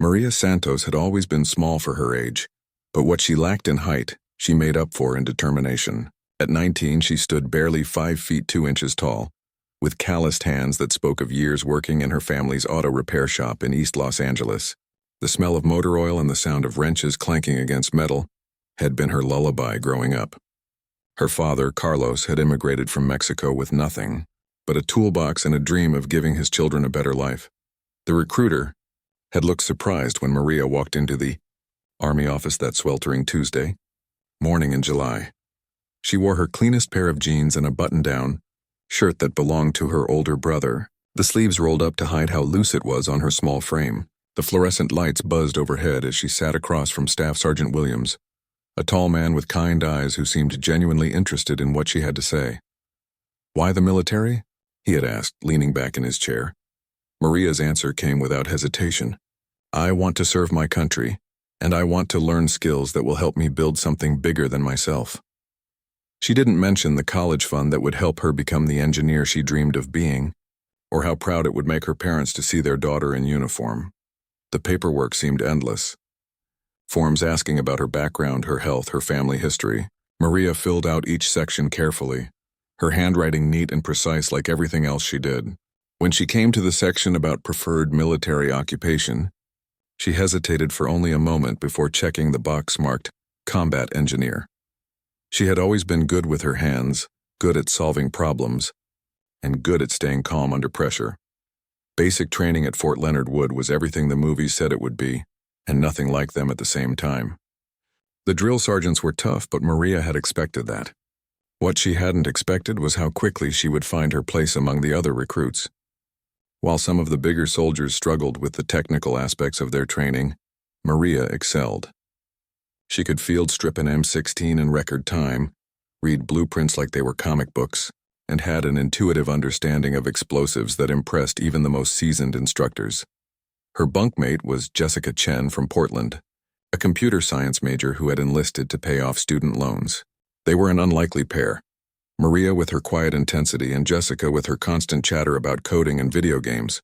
Maria Santos had always been small for her age, but what she lacked in height, she made up for in determination. At 19, she stood barely 5 feet 2 inches tall, with calloused hands that spoke of years working in her family's auto repair shop in East Los Angeles. The smell of motor oil and the sound of wrenches clanking against metal had been her lullaby growing up. Her father, Carlos, had immigrated from Mexico with nothing but a toolbox and a dream of giving his children a better life. The recruiter had looked surprised when Maria walked into the Army office that sweltering Tuesday morning in July. She wore her cleanest pair of jeans and a button-down shirt that belonged to her older brother, the sleeves rolled up to hide how loose it was on her small frame. The fluorescent lights buzzed overhead as she sat across from Staff Sergeant Williams, a tall man with kind eyes who seemed genuinely interested in what she had to say. "Why the military?" he had asked, leaning back in his chair. Maria's answer came without hesitation. "I want to serve my country, and I want to learn skills that will help me build something bigger than myself." She didn't mention the college fund that would help her become the engineer she dreamed of being, or how proud it would make her parents to see their daughter in uniform. The paperwork seemed endless. Forms asking about her background, her health, her family history. Maria filled out each section carefully, her handwriting neat and precise like everything else she did. When she came to the section about preferred military occupation, she hesitated for only a moment before checking the box marked Combat Engineer. She had always been good with her hands, good at solving problems, and good at staying calm under pressure. Basic training at Fort Leonard Wood was everything the movies said it would be, and nothing like them at the same time. The drill sergeants were tough, but Maria had expected that. What she hadn't expected was how quickly she would find her place among the other recruits. While some of the bigger soldiers struggled with the technical aspects of their training, Maria excelled. She could field strip an M16 in record time, read blueprints like they were comic books, and had an intuitive understanding of explosives that impressed even the most seasoned instructors. Her bunkmate was Jessica Chen from Portland, a computer science major who had enlisted to pay off student loans. They were an unlikely pair, Maria with her quiet intensity and Jessica with her constant chatter about coding and video games.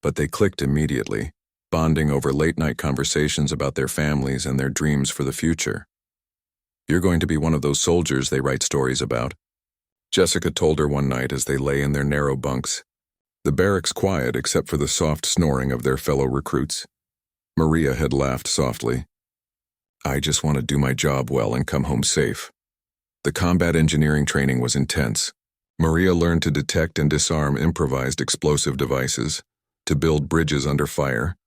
But they clicked immediately, bonding over late-night conversations about their families and their dreams for the future. "You're going to be one of those soldiers they write stories about," Jessica told her one night as they lay in their narrow bunks, the barracks quiet except for the soft snoring of their fellow recruits. Maria had laughed softly. "I just want to do my job well and come home safe." The combat engineering training was intense. Maria learned to detect and disarm improvised explosive devices, to build bridges under fire,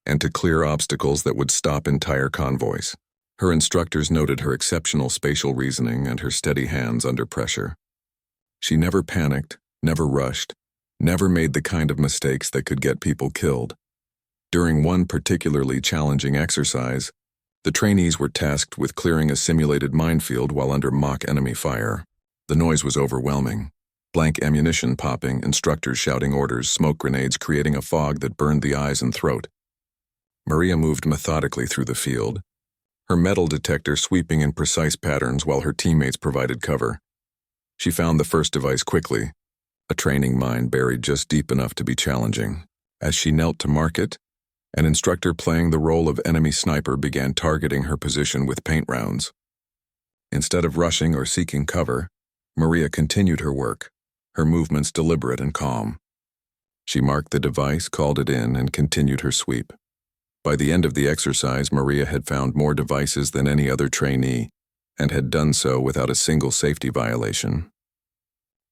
and to clear obstacles that would stop entire convoys. Her instructors noted her exceptional spatial reasoning and her steady hands under pressure. She never panicked, never rushed, never made the kind of mistakes that could get people killed. During one particularly challenging exercise, the trainees were tasked with clearing a simulated minefield while under mock enemy fire. The noise was overwhelming. Blank ammunition popping, instructors shouting orders, smoke grenades creating a fog that burned the eyes and throat. Maria moved methodically through the field, her metal detector sweeping in precise patterns while her teammates provided cover. She found the first device quickly, a training mine buried just deep enough to be challenging. As she knelt to mark it, an instructor playing the role of enemy sniper began targeting her position with paint rounds. Instead of rushing or seeking cover, Maria continued her work, her movements deliberate and calm. She marked the device, called it in, and continued her sweep. By the end of the exercise, Maria had found more devices than any other trainee, and had done so without a single safety violation.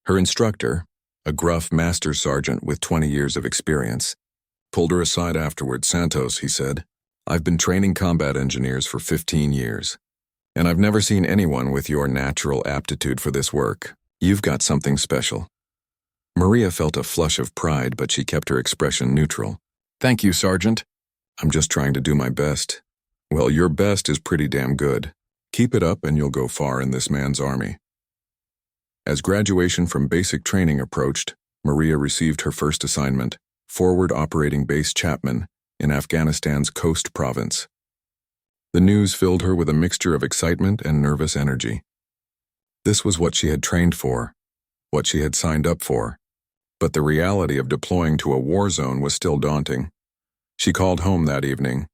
Her instructor, a gruff master sergeant with 20 years of experience, pulled her aside afterward. "Santos," he said, "I've been training combat engineers for 15 years, and I've never seen anyone with your natural aptitude for this work. You've got something special." Maria felt a flush of pride, but she kept her expression neutral. "Thank you, Sergeant. I'm just trying to do my best." "Well, your best is pretty damn good. Keep it up and you'll go far in this man's army." As graduation from basic training approached, Maria received her first assignment, Forward Operating Base Chapman, in Afghanistan's Khost province. The news filled her with a mixture of excitement and nervous energy. This was what she had trained for, what she had signed up for, but the reality of deploying to a war zone was still daunting. She called home that evening,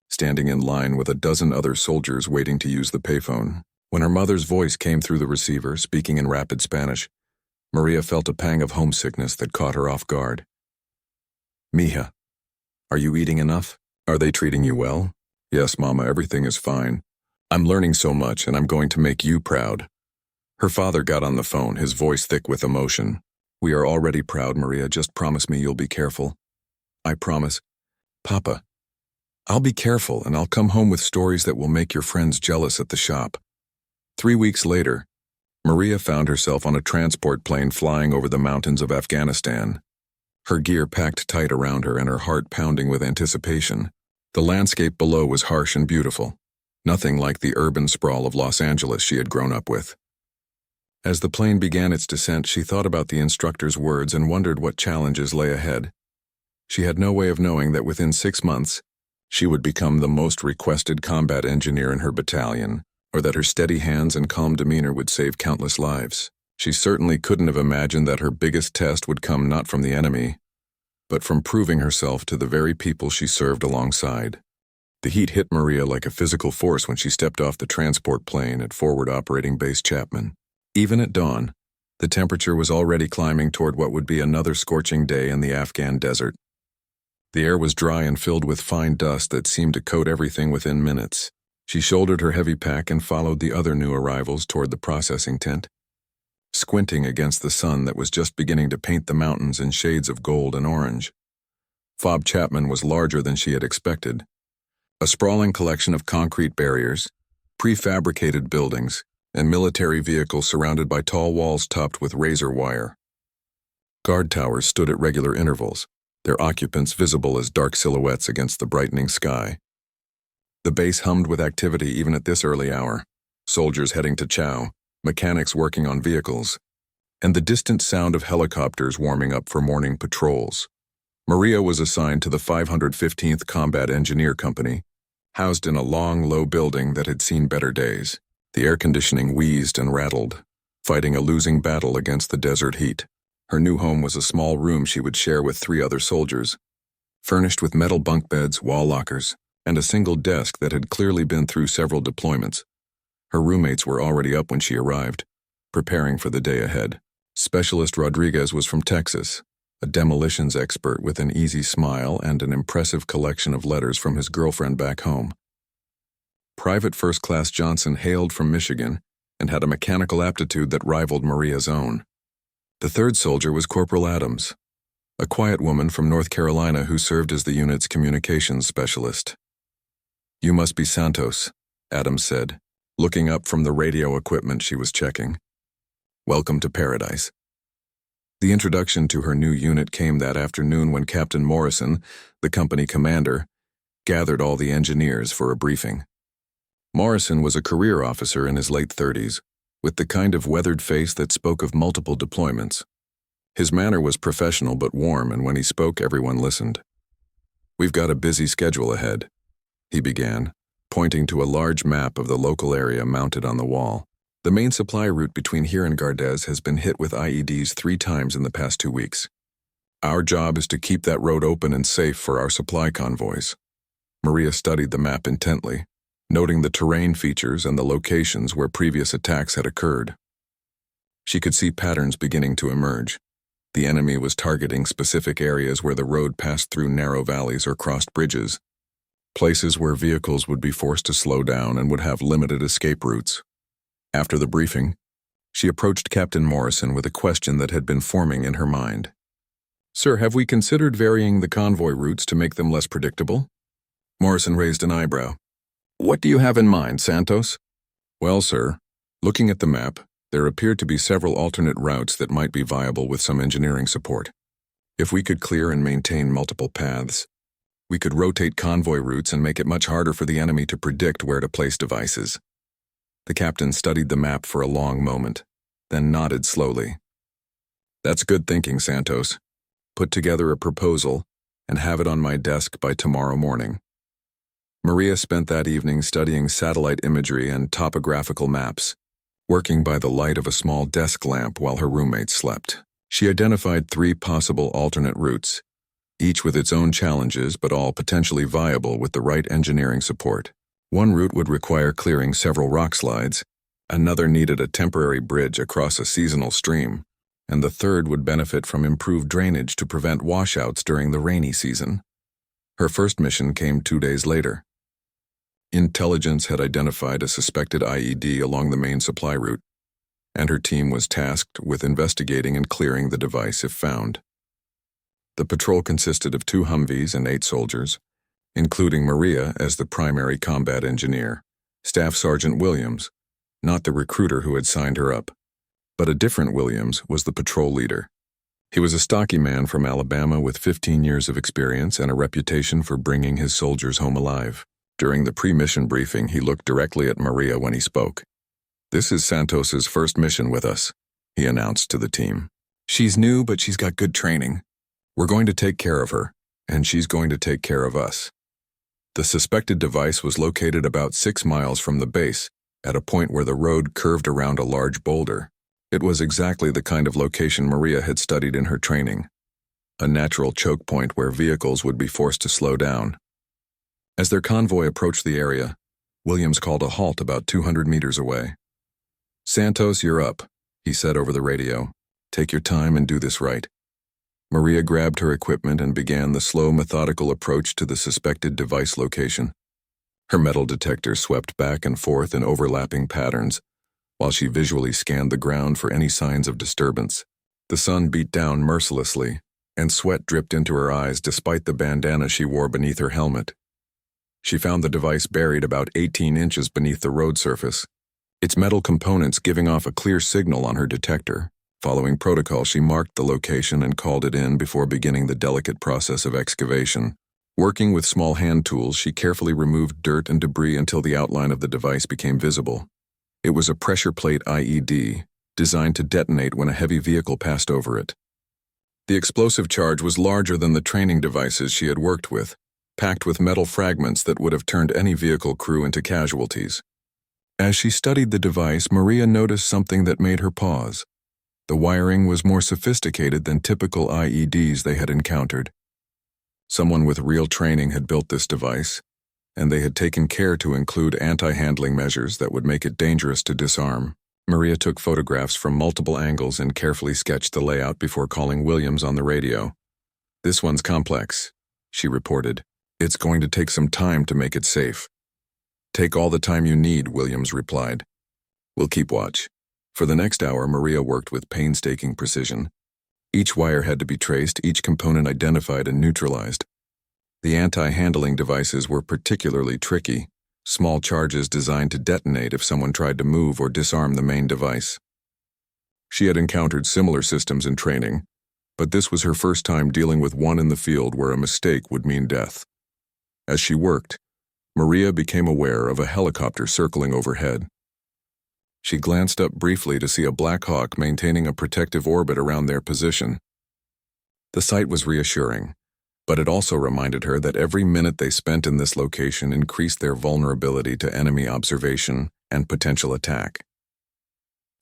standing in line with a dozen other soldiers waiting to use the payphone. When her mother's voice came through the receiver, speaking in rapid Spanish, Maria felt a pang of homesickness that caught her off guard. "Mija, are you eating enough? Are they treating you well?" "Yes, Mama, everything is fine. I'm learning so much, and I'm going to make you proud." Her father got on the phone, his voice thick with emotion. "We are already proud, Maria. Just promise me you'll be careful." "I promise." "Papa, I'll be careful, and I'll come home with stories that will make your friends jealous at the shop." 3 weeks later, Maria found herself on a transport plane flying over the mountains of Afghanistan. Her gear packed tight around her and her heart pounding with anticipation. The landscape below was harsh and beautiful, nothing like the urban sprawl of Los Angeles she had grown up with. As the plane began its descent, she thought about the instructor's words and wondered what challenges lay ahead. She had no way of knowing that within 6 months, she would become the most requested combat engineer in her battalion, or that her steady hands and calm demeanor would save countless lives. She certainly couldn't have imagined that her biggest test would come not from the enemy, but from proving herself to the very people she served alongside. The heat hit Maria like a physical force when she stepped off the transport plane at Forward Operating Base Chapman. Even at dawn, the temperature was already climbing toward what would be another scorching day in the Afghan desert. The air was dry and filled with fine dust that seemed to coat everything within minutes. She shouldered her heavy pack and followed the other new arrivals toward the processing tent, squinting against the sun that was just beginning to paint the mountains in shades of gold and orange. Fob Chapman was larger than she had expected. A sprawling collection of concrete barriers, prefabricated buildings, and military vehicles surrounded by tall walls topped with razor wire. Guard towers stood at regular intervals, their occupants visible as dark silhouettes against the brightening sky. The base hummed with activity even at this early hour, soldiers heading to chow, mechanics working on vehicles, and the distant sound of helicopters warming up for morning patrols. Maria was assigned to the 515th Combat Engineer Company, housed in a long, low building that had seen better days. The air conditioning wheezed and rattled, fighting a losing battle against the desert heat. Her new home was a small room she would share with 3 other soldiers, furnished with metal bunk beds, wall lockers, and a single desk that had clearly been through several deployments. Her roommates were already up when she arrived, preparing for the day ahead. Specialist Rodriguez was from Texas, a demolitions expert with an easy smile and an impressive collection of letters from his girlfriend back home. Private First Class Johnson hailed from Michigan and had a mechanical aptitude that rivaled Maria's own. The third soldier was Corporal Adams, a quiet woman from North Carolina who served as the unit's communications specialist. "You must be Santos," Adams said, looking up from the radio equipment she was checking. "Welcome to paradise." The introduction to her new unit came that afternoon when Captain Morrison, the company commander, gathered all the engineers for a briefing. Morrison was a career officer in his late 30s, with the kind of weathered face that spoke of multiple deployments. His manner was professional but warm, and when he spoke, everyone listened. "We've got a busy schedule ahead," he began, pointing to a large map of the local area mounted on the wall. "The main supply route between here and Gardez has been hit with IEDs 3 times in the past 2 weeks. Our job is to keep that road open and safe for our supply convoys." Maria studied the map intently, noting the terrain features and the locations where previous attacks had occurred. She could see patterns beginning to emerge. The enemy was targeting specific areas where the road passed through narrow valleys or crossed bridges, places where vehicles would be forced to slow down and would have limited escape routes. After the briefing, she approached Captain Morrison with a question that had been forming in her mind. "Sir, have we considered varying the convoy routes to make them less predictable?" Morrison raised an eyebrow. "What do you have in mind, Santos?" "Well, sir, looking at the map, there appeared to be several alternate routes that might be viable with some engineering support. If we could clear and maintain multiple paths, we could rotate convoy routes and make it much harder for the enemy to predict where to place devices." The captain studied the map for a long moment, then nodded slowly. "That's good thinking, Santos. Put together a proposal and have it on my desk by tomorrow morning." Maria spent that evening studying satellite imagery and topographical maps, working by the light of a small desk lamp while her roommates slept. She identified 3 possible alternate routes, each with its own challenges but all potentially viable with the right engineering support. One route would require clearing several rock slides, another needed a temporary bridge across a seasonal stream, and the third would benefit from improved drainage to prevent washouts during the rainy season. Her first mission came 2 days later. Intelligence had identified a suspected IED along the main supply route, and her team was tasked with investigating and clearing the device if found. The patrol consisted of 2 Humvees and 8 soldiers, including Maria as the primary combat engineer, Staff Sergeant Williams, not the recruiter who had signed her up, but a different Williams was the patrol leader. He was a stocky man from Alabama with 15 years of experience and a reputation for bringing his soldiers home alive. During the pre-mission briefing, he looked directly at Maria when he spoke. "This is Santos's first mission with us," he announced to the team. "She's new, but she's got good training. We're going to take care of her, and she's going to take care of us." The suspected device was located about 6 miles from the base, at a point where the road curved around a large boulder. It was exactly the kind of location Maria had studied in her training, a natural choke point where vehicles would be forced to slow down. As their convoy approached the area, Williams called a halt about 200 meters away. "Santos, you're up," he said over the radio. "Take your time and do this right." Maria grabbed her equipment and began the slow, methodical approach to the suspected device location. Her metal detector swept back and forth in overlapping patterns, while she visually scanned the ground for any signs of disturbance. The sun beat down mercilessly, and sweat dripped into her eyes despite the bandana she wore beneath her helmet. She found the device buried about 18 inches beneath the road surface, its metal components giving off a clear signal on her detector. Following protocol, she marked the location and called it in before beginning the delicate process of excavation. Working with small hand tools, she carefully removed dirt and debris until the outline of the device became visible. It was a pressure plate IED, designed to detonate when a heavy vehicle passed over it. The explosive charge was larger than the training devices she had worked with, packed with metal fragments that would have turned any vehicle crew into casualties. As she studied the device, Maria noticed something that made her pause. The wiring was more sophisticated than typical IEDs they had encountered. Someone with real training had built this device, and they had taken care to include anti-handling measures that would make it dangerous to disarm. Maria took photographs from multiple angles and carefully sketched the layout before calling Williams on the radio. "This one's complex," she reported. "It's going to take some time to make it safe." "Take all the time you need," Williams replied. "We'll keep watch." For the next hour, Maria worked with painstaking precision. Each wire had to be traced, each component identified and neutralized. The anti-handling devices were particularly tricky, small charges designed to detonate if someone tried to move or disarm the main device. She had encountered similar systems in training, but this was her first time dealing with one in the field where a mistake would mean death. As she worked, Maria became aware of a helicopter circling overhead. She glanced up briefly to see a Black Hawk maintaining a protective orbit around their position. The sight was reassuring, but it also reminded her that every minute they spent in this location increased their vulnerability to enemy observation and potential attack.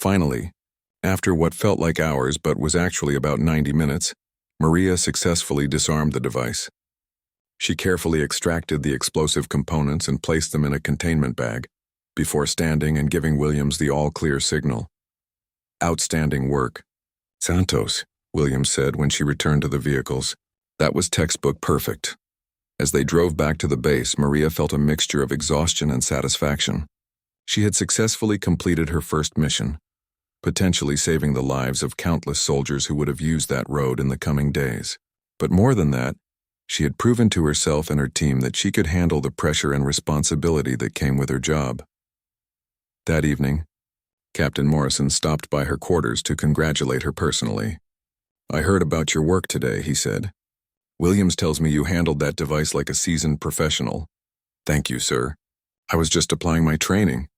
Finally, after what felt like hours but was actually about 90 minutes, Maria successfully disarmed the device. She carefully extracted the explosive components and placed them in a containment bag, before standing and giving Williams the all-clear signal. "Outstanding work, Santos," Williams said when she returned to the vehicles. "That was textbook perfect." As they drove back to the base, Maria felt a mixture of exhaustion and satisfaction. She had successfully completed her first mission, potentially saving the lives of countless soldiers who would have used that road in the coming days. But more than that, she had proven to herself and her team that she could handle the pressure and responsibility that came with her job. That evening, Captain Morrison stopped by her quarters to congratulate her personally. "I heard about your work today," he said. "Williams tells me you handled that device like a seasoned professional." "Thank you, sir. I was just applying my training."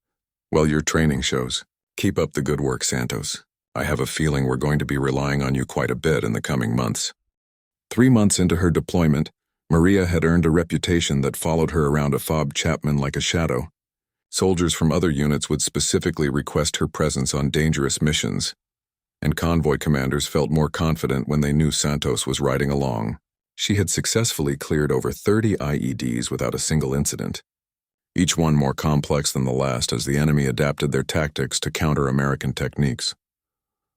"Well, your training shows. Keep up the good work, Santos. I have a feeling we're going to be relying on you quite a bit in the coming months." 3 months into her deployment, Maria had earned a reputation that followed her around a fob Chapman like a shadow. Soldiers from other units would specifically request her presence on dangerous missions, and convoy commanders felt more confident when they knew Santos was riding along. She had successfully cleared over 30 IEDs without a single incident, each one more complex than the last as the enemy adapted their tactics to counter American techniques.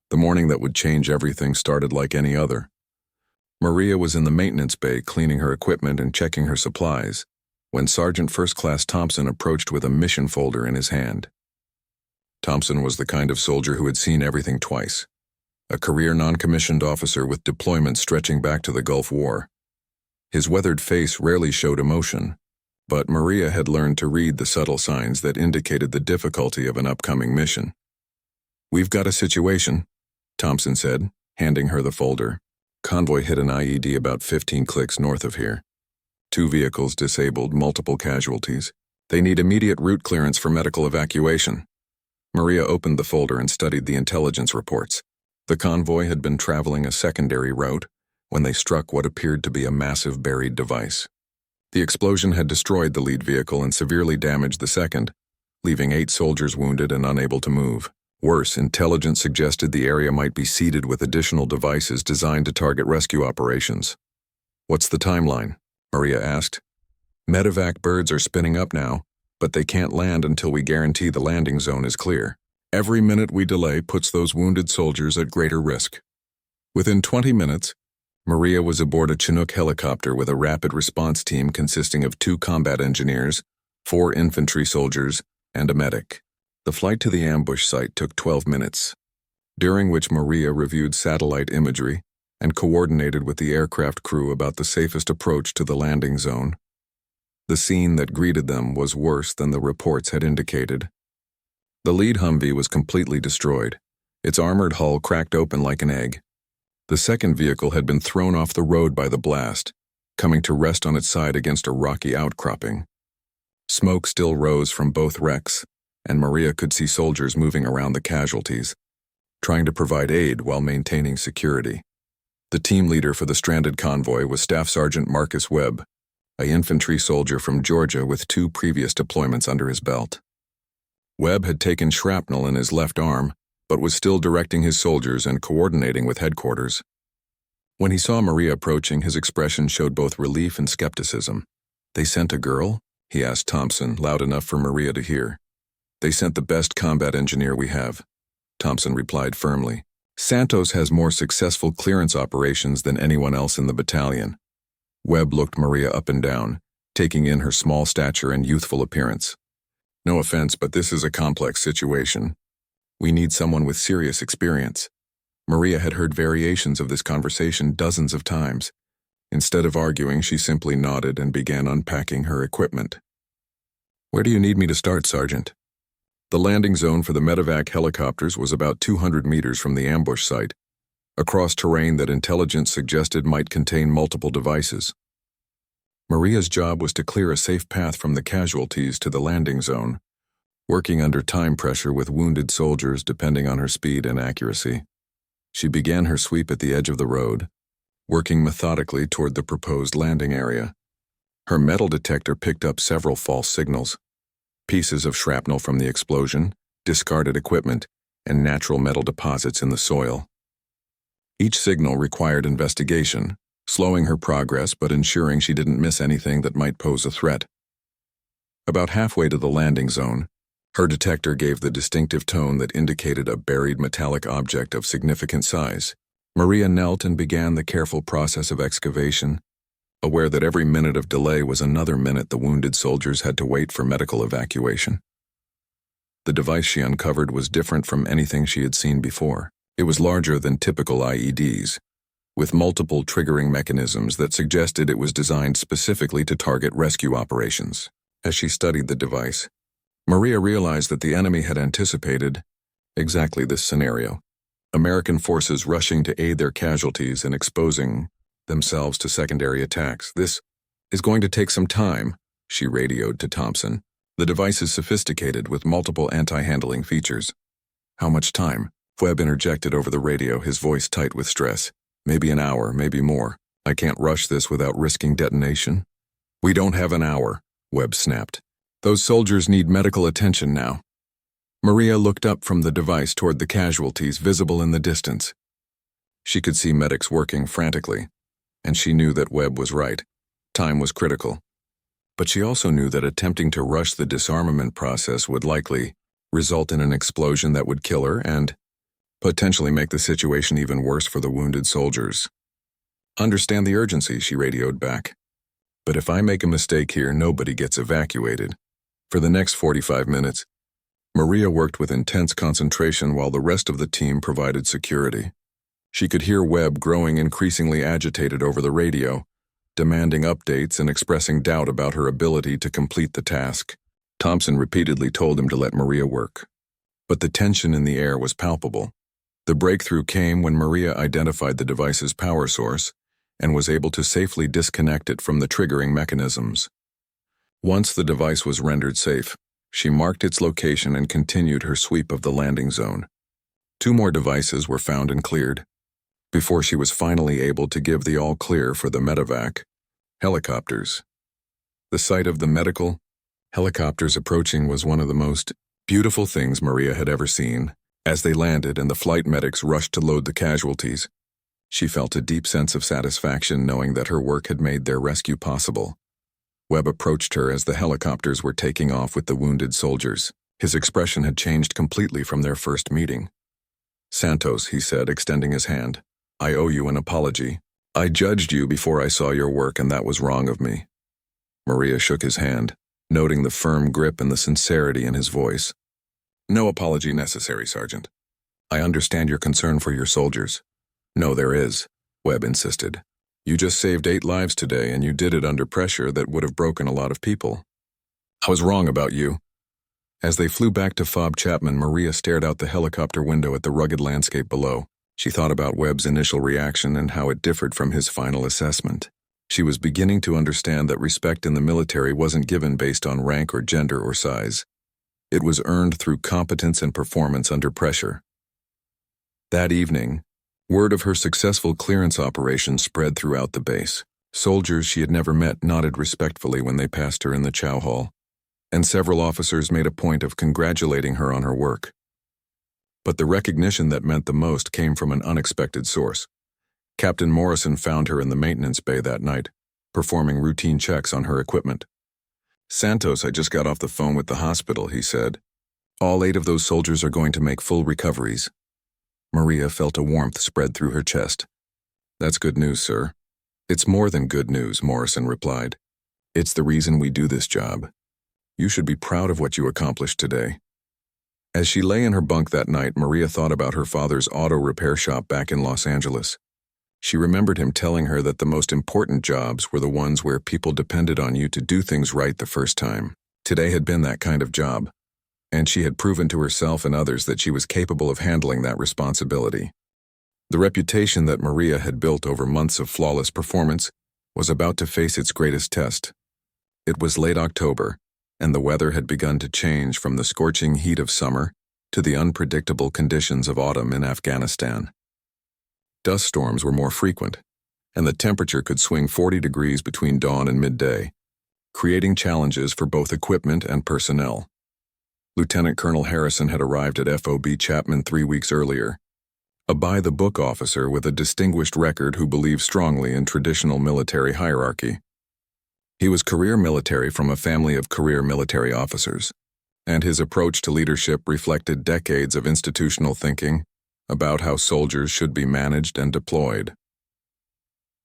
The morning that would change everything started like any other. Maria was in the maintenance bay cleaning her equipment and checking her supplies when Sergeant First Class Thompson approached with a mission folder in his hand. Thompson was the kind of soldier who had seen everything twice, a career non-commissioned officer with deployments stretching back to the Gulf War. His weathered face rarely showed emotion, but Maria had learned to read the subtle signs that indicated the difficulty of an upcoming mission. "We've got a situation," Thompson said, handing her the folder. "Convoy hit an IED about 15 clicks north of here. 2 vehicles disabled, multiple casualties. They need immediate route clearance for medical evacuation." Maria opened the folder and studied the intelligence reports. The convoy had been traveling a secondary route when they struck what appeared to be a massive buried device. The explosion had destroyed the lead vehicle and severely damaged the second, leaving 8 soldiers wounded and unable to move. Worse, intelligence suggested the area might be seeded with additional devices designed to target rescue operations. "What's the timeline?" Maria asked. "Medevac birds are spinning up now, but they can't land until we guarantee the landing zone is clear. Every minute we delay puts those wounded soldiers at greater risk." Within 20 minutes, Maria was aboard a Chinook helicopter with a rapid response team consisting of 2 combat engineers, 4 infantry soldiers, and a medic. The flight to the ambush site took 12 minutes, during which Maria reviewed satellite imagery and coordinated with the aircraft crew about the safest approach to the landing zone. The scene that greeted them was worse than the reports had indicated. The lead Humvee was completely destroyed, its armored hull cracked open like an egg. The second vehicle had been thrown off the road by the blast, coming to rest on its side against a rocky outcropping. Smoke still rose from both wrecks, and Maria could see soldiers moving around the casualties, trying to provide aid while maintaining security. The team leader for the stranded convoy was Staff Sergeant Marcus Webb, an infantry soldier from Georgia with 2 previous deployments under his belt. Webb had taken shrapnel in his left arm, but was still directing his soldiers and coordinating with headquarters. When he saw Maria approaching, his expression showed both relief and skepticism. "They sent a girl?" he asked Thompson, loud enough for Maria to hear. "They sent the best combat engineer we have," Thompson replied firmly. "Santos has more successful clearance operations than anyone else in the battalion." Webb looked Maria up and down, taking in her small stature and youthful appearance. "No offense, but this is a complex situation. We need someone with serious experience." Maria had heard variations of this conversation dozens of times. Instead of arguing, she simply nodded and began unpacking her equipment. "Where do you need me to start, Sergeant?" The landing zone for the medevac helicopters was about 200 meters from the ambush site, across terrain that intelligence suggested might contain multiple devices. Maria's job was to clear a safe path from the casualties to the landing zone, working under time pressure with wounded soldiers depending on her speed and accuracy. She began her sweep at the edge of the road, working methodically toward the proposed landing area. Her metal detector picked up several false signals: pieces of shrapnel from the explosion, discarded equipment, and natural metal deposits in the soil. Each signal required investigation, slowing her progress but ensuring she didn't miss anything that might pose a threat. About halfway to the landing zone, her detector gave the distinctive tone that indicated a buried metallic object of significant size. Maria knelt and began the careful process of excavation, aware that every minute of delay was another minute the wounded soldiers had to wait for medical evacuation. The device she uncovered was different from anything she had seen before. It was larger than typical IEDs, with multiple triggering mechanisms that suggested it was designed specifically to target rescue operations. As she studied the device, Maria realized that the enemy had anticipated exactly this scenario: American forces rushing to aid their casualties and exposing themselves to secondary attacks. "This is going to take some time," she radioed to Thompson. "The device is sophisticated with multiple anti-handling features." "How much time?" Webb interjected over the radio, his voice tight with stress. "Maybe an hour, maybe more. I can't rush this without risking detonation." "We don't have an hour," Webb snapped. "Those soldiers need medical attention now." Maria looked up from the device toward the casualties visible in the distance. She could see medics working frantically, and she knew that Webb was right. Time was critical. But she also knew that attempting to rush the disarmament process would likely result in an explosion that would kill her and potentially make the situation even worse for the wounded soldiers. "Understand the urgency," she radioed back. "But if I make a mistake here, nobody gets evacuated." For the next 45 minutes, Maria worked with intense concentration while the rest of the team provided security. She could hear Webb growing increasingly agitated over the radio, demanding updates and expressing doubt about her ability to complete the task. Thompson repeatedly told him to let Maria work. But the tension in the air was palpable. The breakthrough came when Maria identified the device's power source and was able to safely disconnect it from the triggering mechanisms. Once the device was rendered safe, she marked its location and continued her sweep of the landing zone. 2 more devices were found and cleared, before she was finally able to give the all-clear for the medevac. Helicopters. The sight of the medical helicopters approaching was one of the most beautiful things Maria had ever seen. As they landed and the flight medics rushed to load the casualties, she felt a deep sense of satisfaction knowing that her work had made their rescue possible. Webb approached her as the helicopters were taking off with the wounded soldiers. His expression had changed completely from their first meeting. "Santos," he said, extending his hand, "I owe you an apology. I judged you before I saw your work, and that was wrong of me." Maria shook his hand, noting the firm grip and the sincerity in his voice. "No apology necessary, Sergeant. I understand your concern for your soldiers." "No, there is," Webb insisted. "You just saved 8 lives today, and you did it under pressure that would have broken a lot of people." "I was wrong about you." As they flew back to Fob Chapman, Maria stared out the helicopter window at the rugged landscape below. She thought about Webb's initial reaction and how it differed from his final assessment. She was beginning to understand that respect in the military wasn't given based on rank or gender or size. It was earned through competence and performance under pressure. That evening, word of her successful clearance operation spread throughout the base. Soldiers she had never met nodded respectfully when they passed her in the chow hall, and several officers made a point of congratulating her on her work. But the recognition that meant the most came from an unexpected source. Captain Morrison found her in the maintenance bay that night, performing routine checks on her equipment. "Santos, I just got off the phone with the hospital," he said. "All 8 of those soldiers are going to make full recoveries." Maria felt a warmth spread through her chest. "That's good news, sir." "It's more than good news," Morrison replied. "It's the reason we do this job. You should be proud of what you accomplished today." As she lay in her bunk that night, Maria thought about her father's auto repair shop back in Los Angeles. She remembered him telling her that the most important jobs were the ones where people depended on you to do things right the first time. Today had been that kind of job, and she had proven to herself and others that she was capable of handling that responsibility. The reputation that Maria had built over months of flawless performance was about to face its greatest test. It was late October, and the weather had begun to change from the scorching heat of summer to the unpredictable conditions of autumn in Afghanistan. Dust storms were more frequent, and the temperature could swing 40 degrees between dawn and midday, creating challenges for both equipment and personnel. Lieutenant Colonel Harrison had arrived at FOB Chapman 3 weeks earlier, a by-the-book officer with a distinguished record who believed strongly in traditional military hierarchy. He was career military from a family of career military officers, and his approach to leadership reflected decades of institutional thinking about how soldiers should be managed and deployed.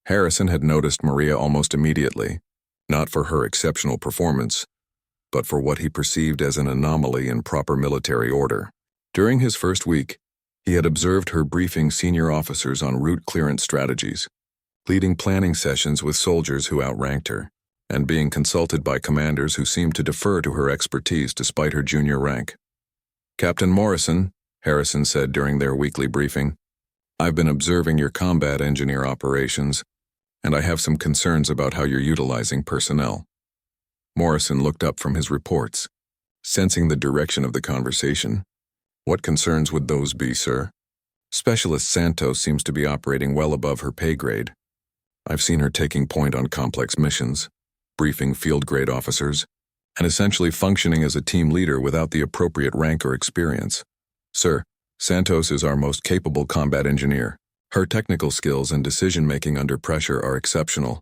Harrison had noticed Maria almost immediately, not for her exceptional performance, but for what he perceived as an anomaly in proper military order. During his first week, he had observed her briefing senior officers on route clearance strategies, leading planning sessions with soldiers who outranked her, and being consulted by commanders who seemed to defer to her expertise despite her junior rank. "Captain Morrison," Harrison said during their weekly briefing, "I've been observing your combat engineer operations, and I have some concerns about how you're utilizing personnel." Morrison looked up from his reports, sensing the direction of the conversation. "What concerns would those be, sir?" "Specialist Santos seems to be operating well above her pay grade. I've seen her taking point on complex missions, briefing field-grade officers, and essentially functioning as a team leader without the appropriate rank or experience. Sir, Santos is our most capable combat engineer," Her technical skills and decision-making under pressure are exceptional,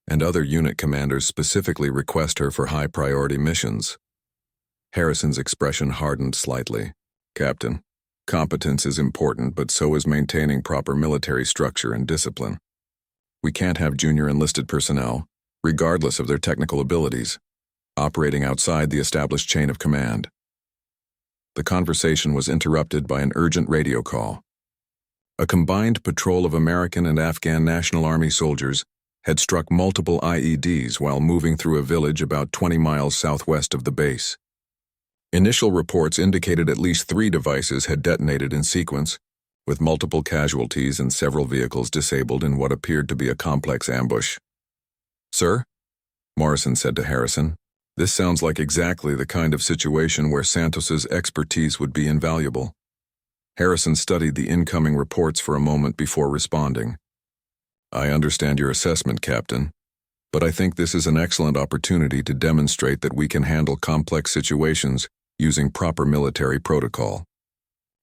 and other unit commanders specifically request her for high-priority missions. Harrison's expression hardened slightly. Captain, competence is important, but so is maintaining proper military structure and discipline. We can't have junior enlisted personnel, regardless of their technical abilities, operating outside the established chain of command. The conversation was interrupted by an urgent radio call. A combined patrol of American and Afghan National Army soldiers had struck multiple IEDs while moving through a village about 20 miles southwest of the base. Initial reports indicated at least 3 devices had detonated in sequence, with multiple casualties and several vehicles disabled in what appeared to be a complex ambush. "Sir?" Morrison said to Harrison. "This sounds like exactly the kind of situation where Santos's expertise would be invaluable." Harrison studied the incoming reports for a moment before responding. "I understand your assessment, Captain, but I think this is an excellent opportunity to demonstrate that we can handle complex situations using proper military protocol.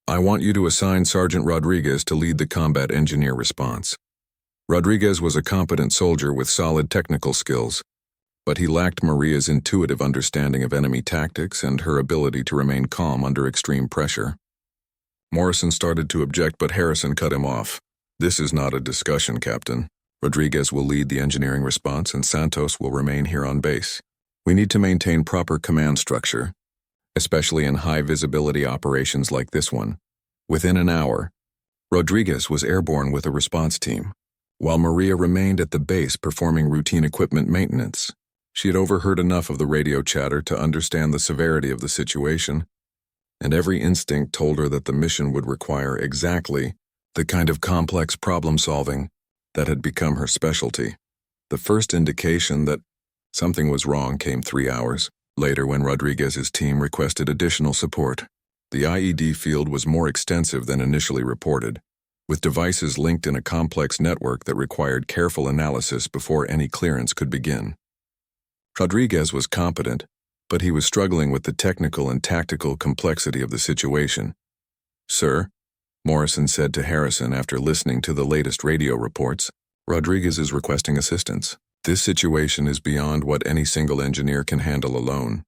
I want you to assign Sergeant Rodriguez to lead the combat engineer response." Rodriguez was a competent soldier with solid technical skills, but he lacked Maria's intuitive understanding of enemy tactics and her ability to remain calm under extreme pressure. Morrison started to object, but Harrison cut him off. "This is not a discussion, Captain. Rodriguez will lead the engineering response and Santos will remain here on base. We need to maintain proper command structure, especially in high-visibility operations like this one." Within an hour, Rodriguez was airborne with a response team, while Maria remained at the base performing routine equipment maintenance. She had overheard enough of the radio chatter to understand the severity of the situation, and every instinct told her that the mission would require exactly the kind of complex problem-solving that had become her specialty. The first indication that something was wrong came 3 hours later when Rodriguez's team requested additional support. The IED field was more extensive than initially reported, with devices linked in a complex network that required careful analysis before any clearance could begin. Rodriguez was competent, but he was struggling with the technical and tactical complexity of the situation. "Sir," Morrison said to Harrison after listening to the latest radio reports, "Rodriguez is requesting assistance. This situation is beyond what any single engineer can handle alone."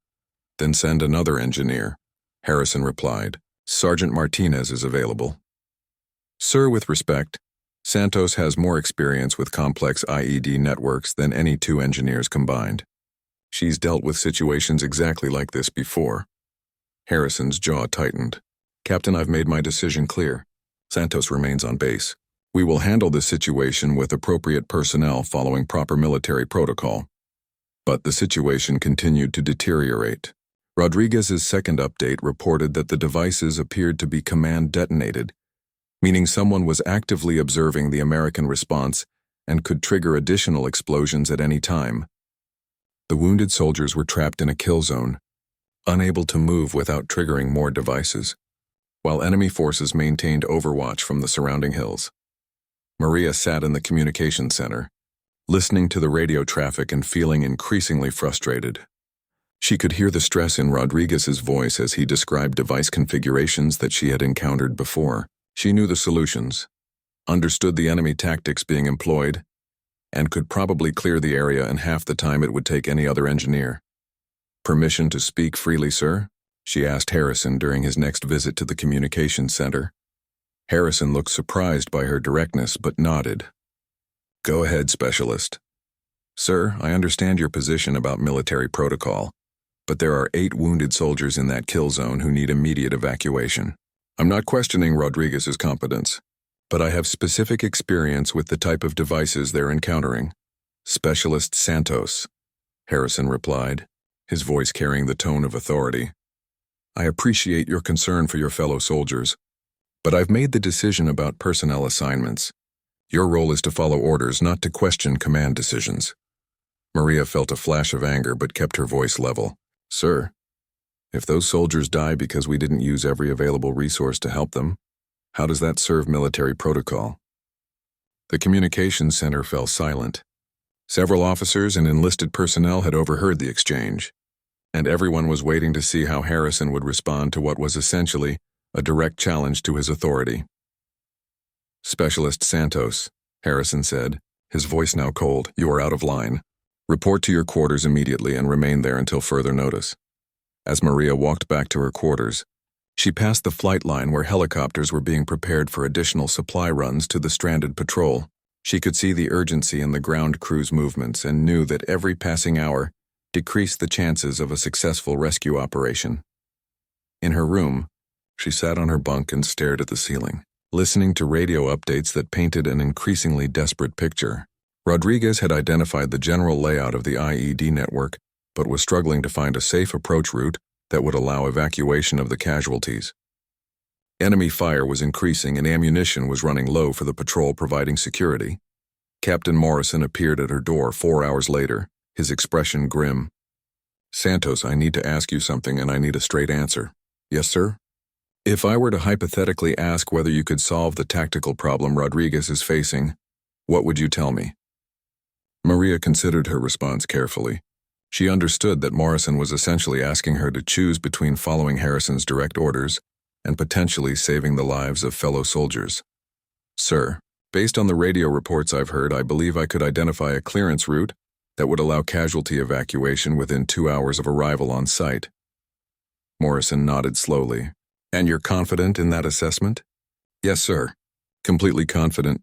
"Then send another engineer," Harrison replied. "Sergeant Martinez is available." "Sir, with respect, Santos has more experience with complex IED networks than any 2 engineers combined. She's dealt with situations exactly like this before." Harrison's jaw tightened. "Captain, I've made my decision clear. Santos remains on base. We will handle this situation with appropriate personnel following proper military protocol." But the situation continued to deteriorate. Rodriguez's second update reported that the devices appeared to be command detonated, meaning someone was actively observing the American response and could trigger additional explosions at any time. The wounded soldiers were trapped in a kill zone, unable to move without triggering more devices, while enemy forces maintained overwatch from the surrounding hills. Maria sat in the communications center, listening to the radio traffic and feeling increasingly frustrated. She could hear the stress in Rodriguez's voice as he described device configurations that she had encountered before. She knew the solutions, understood the enemy tactics being employed, and could probably clear the area in half the time it would take any other engineer. "Permission to speak freely, sir?" she asked Harrison during his next visit to the communications center. Harrison looked surprised by her directness but nodded. "Go ahead, Specialist." "Sir, I understand your position about military protocol, but there are 8 wounded soldiers in that kill zone who need immediate evacuation. I'm not questioning Rodriguez's competence, but I have specific experience with the type of devices they're encountering." "Specialist Santos," Harrison replied, his voice carrying the tone of authority. "I appreciate your concern for your fellow soldiers, but I've made the decision about personnel assignments. Your role is to follow orders, not to question command decisions." Maria felt a flash of anger but kept her voice level. "Sir, if those soldiers die because we didn't use every available resource to help them, how does that serve military protocol?" The communications center fell silent. Several officers and enlisted personnel had overheard the exchange, and everyone was waiting to see how Harrison would respond to what was essentially a direct challenge to his authority. Specialist Santos, Harrison said, his voice now cold. You are out of line. Report to your quarters immediately and remain there until further notice. As Maria walked back to her quarters, she passed the flight line where helicopters were being prepared for additional supply runs to the stranded patrol. She could see the urgency in the ground crew's movements and knew that every passing hour decreased the chances of a successful rescue operation. In her room, she sat on her bunk and stared at the ceiling, listening to radio updates that painted an increasingly desperate picture. Rodriguez had identified the general layout of the IED network, but was struggling to find a safe approach route that would allow evacuation of the casualties. Enemy fire was increasing and ammunition was running low for the patrol providing security. Captain Morrison appeared at her door 4 hours later, his expression grim. Santos, I need to ask you something and I need a straight answer. Yes, sir? If I were to hypothetically ask whether you could solve the tactical problem Rodriguez is facing, what would you tell me? Maria considered her response carefully. She understood that Morrison was essentially asking her to choose between following Harrison's direct orders and potentially saving the lives of fellow soldiers. Sir, based on the radio reports I've heard, I believe I could identify a clearance route that would allow casualty evacuation within 2 hours of arrival on site. Morrison nodded slowly. And you're confident in that assessment? Yes, sir. Completely confident.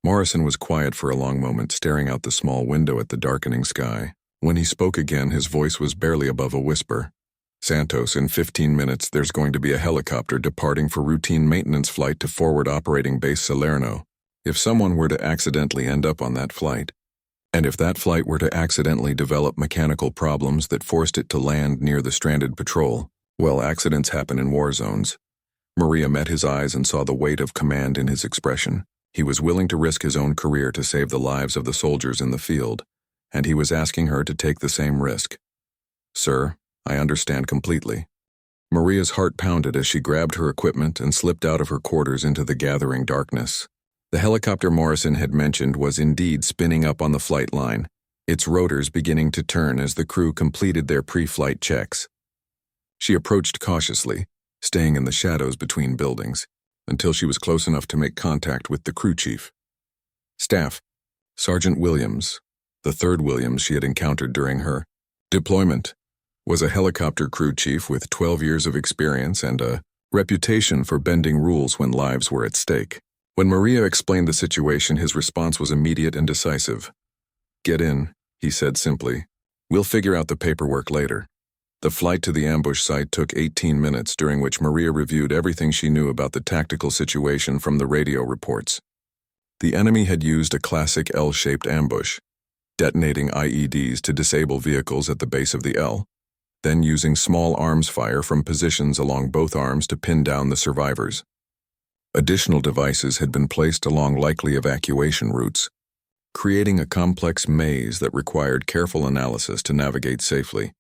Morrison was quiet for a long moment, staring out the small window at the darkening sky. When he spoke again, his voice was barely above a whisper. Santos, in 15 minutes, there's going to be a helicopter departing for routine maintenance flight to forward operating base Salerno. If someone were to accidentally end up on that flight, and if that flight were to accidentally develop mechanical problems that forced it to land near the stranded patrol, well, accidents happen in war zones. Maria met his eyes and saw the weight of command in his expression. He was willing to risk his own career to save the lives of the soldiers in the field, and he was asking her to take the same risk. Sir, I understand completely. Maria's heart pounded as she grabbed her equipment and slipped out of her quarters into the gathering darkness. The helicopter Morrison had mentioned was indeed spinning up on the flight line, its rotors beginning to turn as the crew completed their pre-flight checks. She approached cautiously, staying in the shadows between buildings, until she was close enough to make contact with the crew chief. Staff, Sergeant Williams, the third Williams she had encountered during her deployment, was a helicopter crew chief with 12 years of experience and a reputation for bending rules when lives were at stake. When Maria explained the situation, his response was immediate and decisive. Get in, he said simply. We'll figure out the paperwork later. The flight to the ambush site took 18 minutes, during which Maria reviewed everything she knew about the tactical situation from the radio reports. The enemy had used a classic L-shaped ambush, detonating IEDs to disable vehicles at the base of the L, then using small arms fire from positions along both arms to pin down the survivors. Additional devices had been placed along likely evacuation routes, creating a complex maze that required careful analysis to navigate safely.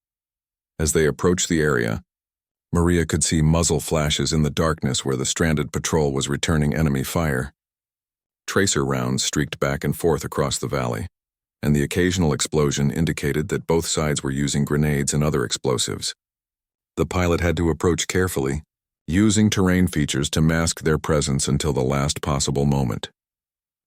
As they approached the area, Maria could see muzzle flashes in the darkness where the stranded patrol was returning enemy fire. Tracer rounds streaked back and forth across the valley, and the occasional explosion indicated that both sides were using grenades and other explosives. The pilot had to approach carefully, using terrain features to mask their presence until the last possible moment.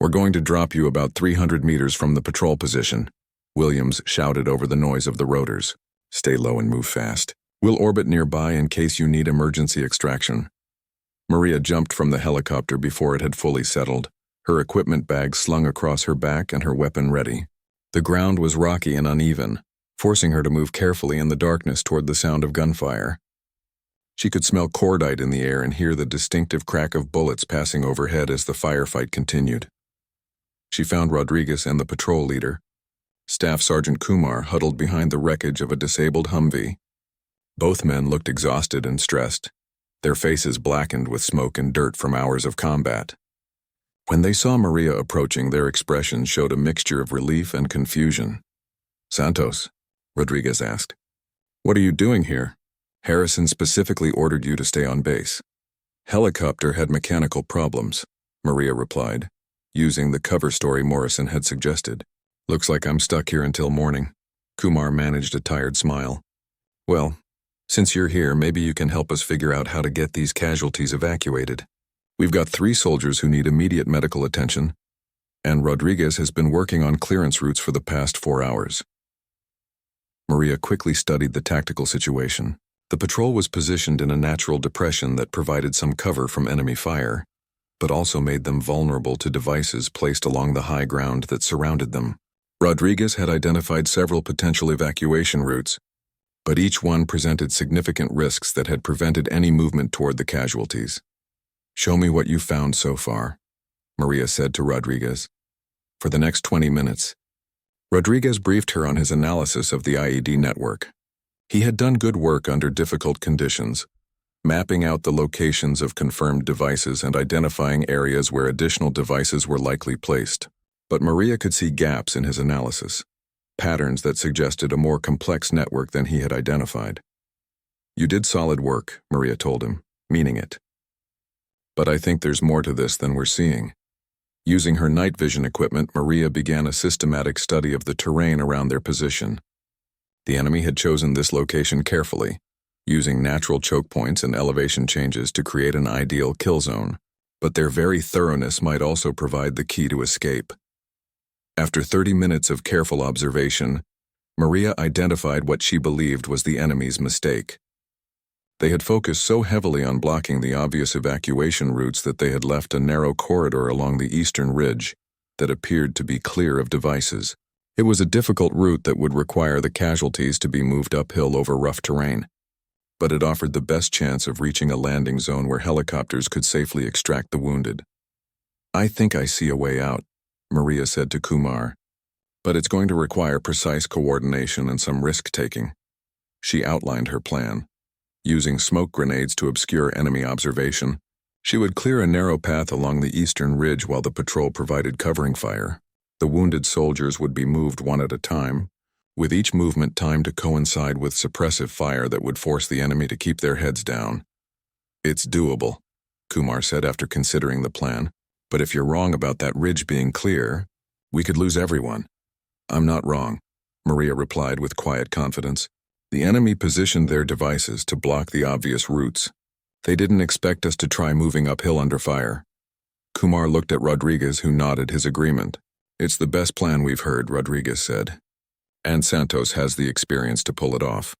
We're going to drop you about 300 meters from the patrol position, Williams shouted over the noise of the rotors. Stay low and move fast. We'll orbit nearby in case you need emergency extraction. Maria jumped from the helicopter before it had fully settled, her equipment bag slung across her back and her weapon ready. The ground was rocky and uneven, forcing her to move carefully in the darkness toward the sound of gunfire. She could smell cordite in the air and hear the distinctive crack of bullets passing overhead as the firefight continued. She found Rodriguez and the patrol leader, Staff Sergeant Kumar, huddled behind the wreckage of a disabled Humvee. Both men looked exhausted and stressed, their faces blackened with smoke and dirt from hours of combat. When they saw Maria approaching, their expressions showed a mixture of relief and confusion. Santos, Rodriguez asked, what are you doing here? Harrison specifically ordered you to stay on base. Helicopter had mechanical problems, Maria replied, using the cover story Morrison had suggested. Looks like I'm stuck here until morning. Kumar managed a tired smile. Well, since you're here, maybe you can help us figure out how to get these casualties evacuated. We've got 3 soldiers who need immediate medical attention, and Rodriguez has been working on clearance routes for the past 4 hours. Maria quickly studied the tactical situation. The patrol was positioned in a natural depression that provided some cover from enemy fire, but also made them vulnerable to devices placed along the high ground that surrounded them. Rodriguez had identified several potential evacuation routes, but each one presented significant risks that had prevented any movement toward the casualties. "Show me what you found so far," Maria said to Rodriguez. For the next 20 minutes, Rodriguez briefed her on his analysis of the IED network. He had done good work under difficult conditions, mapping out the locations of confirmed devices and identifying areas where additional devices were likely placed. But Maria could see gaps in his analysis, patterns that suggested a more complex network than he had identified. "You did solid work," Maria told him, meaning it. "But I think there's more to this than we're seeing." Using her night vision equipment, Maria began a systematic study of the terrain around their position. The enemy had chosen this location carefully, using natural choke points and elevation changes to create an ideal kill zone, but their very thoroughness might also provide the key to escape. After 30 minutes of careful observation, Maria identified what she believed was the enemy's mistake. They had focused so heavily on blocking the obvious evacuation routes that they had left a narrow corridor along the eastern ridge that appeared to be clear of devices. It was a difficult route that would require the casualties to be moved uphill over rough terrain, but it offered the best chance of reaching a landing zone where helicopters could safely extract the wounded. "I think I see a way out," Maria said to Kumar, "but it's going to require precise coordination and some risk-taking." She outlined her plan. Using smoke grenades to obscure enemy observation, she would clear a narrow path along the eastern ridge while the patrol provided covering fire. The wounded soldiers would be moved one at a time, with each movement timed to coincide with suppressive fire that would force the enemy to keep their heads down. "It's doable," Kumar said after considering the plan, "but if you're wrong about that ridge being clear, we could lose everyone." "I'm not wrong," Maria replied with quiet confidence. "The enemy positioned their devices to block the obvious routes. They didn't expect us to try moving uphill under fire." Kumar looked at Rodriguez, who nodded his agreement. "It's the best plan we've heard," Rodriguez said. "And Santos has the experience to pull it off."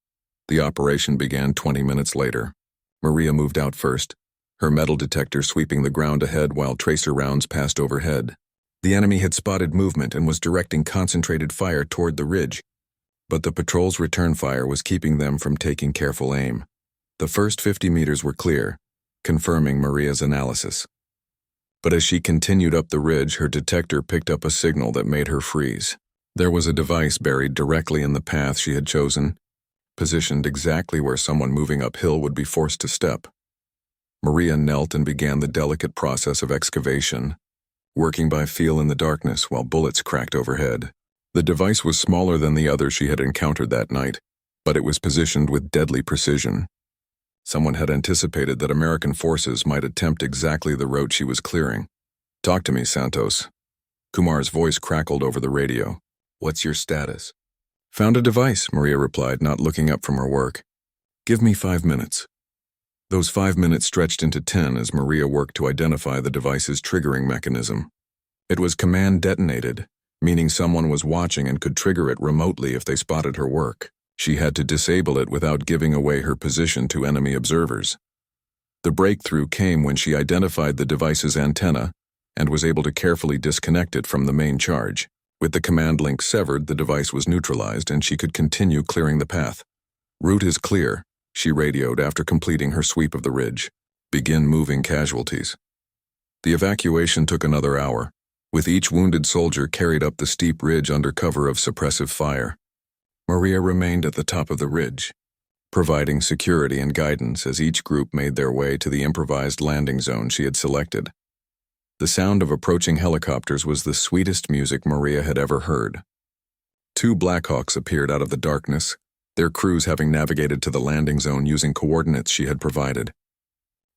The operation began 20 minutes later. Maria moved out first, her metal detector sweeping the ground ahead while tracer rounds passed overhead. The enemy had spotted movement and was directing concentrated fire toward the ridge, but the patrol's return fire was keeping them from taking careful aim. The first 50 meters were clear, confirming Maria's analysis. But as she continued up the ridge, her detector picked up a signal that made her freeze. There was a device buried directly in the path she had chosen, positioned exactly where someone moving uphill would be forced to step. Maria knelt and began the delicate process of excavation, working by feel in the darkness while bullets cracked overhead. The device was smaller than the other she had encountered that night, but it was positioned with deadly precision. Someone had anticipated that American forces might attempt exactly the route she was clearing. "Talk to me, Santos." Kumar's voice crackled over the radio. "What's your status?" "Found a device," Maria replied, not looking up from her work. "Give me 5 minutes." Those 5 minutes stretched into 10 as Maria worked to identify the device's triggering mechanism. It was command detonated, meaning someone was watching and could trigger it remotely if they spotted her work. She had to disable it without giving away her position to enemy observers. The breakthrough came when she identified the device's antenna and was able to carefully disconnect it from the main charge. With the command link severed, the device was neutralized and she could continue clearing the path. "Route is clear," she radioed after completing her sweep of the ridge. "Begin moving casualties." The evacuation took another hour, with each wounded soldier carried up the steep ridge under cover of suppressive fire. Maria remained at the top of the ridge, providing security and guidance as each group made their way to the improvised landing zone she had selected. The sound of approaching helicopters was the sweetest music Maria had ever heard. 2 Blackhawks appeared out of the darkness, their crews having navigated to the landing zone using coordinates she had provided.